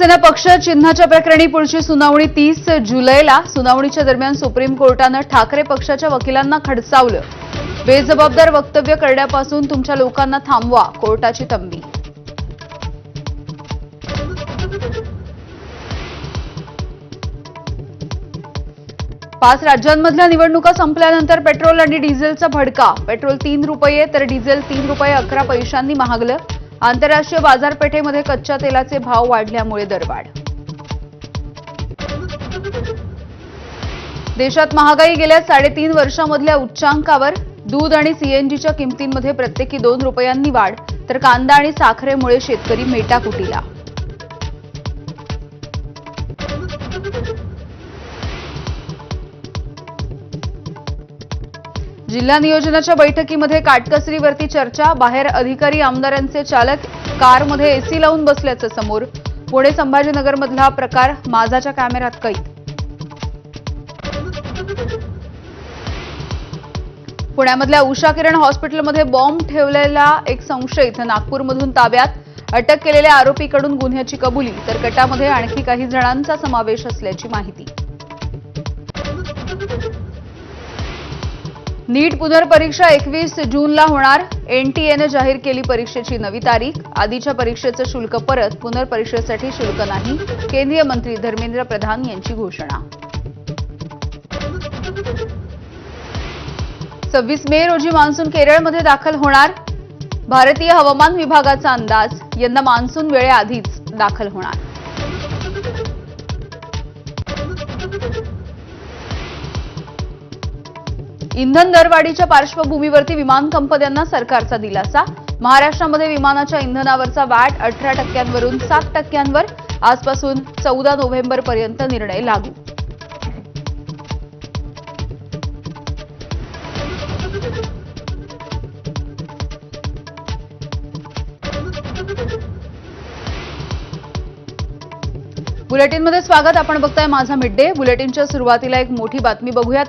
शिवसेना पक्ष चिन्हाच्या प्रकरणी पुढची सुनावणी 30 जुलैला। सुनावणीच्या दरम्यान सुप्रीम कोर्टानं ठाकरे पक्षाच्या वकिलांना खडसावलं। बेजबाबदार वक्तव्य करण्यापासून तुमच्या लोकांना थांबवा, कोर्टाची तंबी। पाच राज्यांमधल्या निवडणुका संपल्यानंतर पेट्रोल आणि डिझेलचा भडका। पेट्रोल 3 रुपये तर डिझेल 3 रुपये 11 पैशांनी महागलं। आंतरराष्ट्रीय बाजारपेठेमध्ये कच्च्या तेलाचे भाव वाढल्यामुळे दरवाढ। देशात महागाई गेल्या 3.5 वर्षांमधल्या उच्चांकावर। दूध आणि सीएनजीच्या किमतींमध्ये प्रत्येकी 2 रुपयांनी वाढ, तर कांदा आणि साखरेमुळे शेतकरी मेटाकुटीला। जिल्हा नियोजनाच्या बैठकीमध्ये काटकसरीवरती चर्चा। बाहेर अधिकारी आमदारांचे चालक कारमध्ये एसी लावून बसल्याचं समोर। पुणे संभाजीनगरमधला प्रकार माझाच्या कॅमेऱ्यात कैद। पुण्यामधल्या उषा किरण हॉस्पिटलमध्ये बॉम्ब ठेवलेला एक संशयित नागपूरमधून ताब्यात। अटक केलेल्या आरोपीकडून गुन्ह्याची कबुली, तर गटामध्ये आणखी काही जणांचा समावेश असल्याची माहिती। नीट पुनर्परीक्षा 21 जूनला होणार। एनटीएने जाहीर केली परीक्षेची नवी तारीख। आधीच्या परीक्षेचं शुल्क परत, पुनर्परीक्षेसाठी शुल्क नाही। केंद्रीय मंत्री धर्मेंद्र प्रधान यांची घोषणा। 26 मे रोजी मान्सून केरळमध्ये दाखल होणार। भारतीय हवामान विभागाचा अंदाज, यंदा मान्सून वेळेआधीच दाखल होणार। इंधन दरवाढीच्या पार्श्वभूमीवरती विमान कंपन्यांना सरकारचा दिलासा। महाराष्ट्रामध्ये विमानाच्या इंधनावरचा वॅट 18% वरून 7% आजपासून 14 नोव्हेंबरपर्यंत निर्णय लागू। बुलेटिनमध्ये स्वागत। आपण बघताय माझा मिड डे। बुलेटिनच्या सुरुवातीला एक मोठी बातमी बघूया।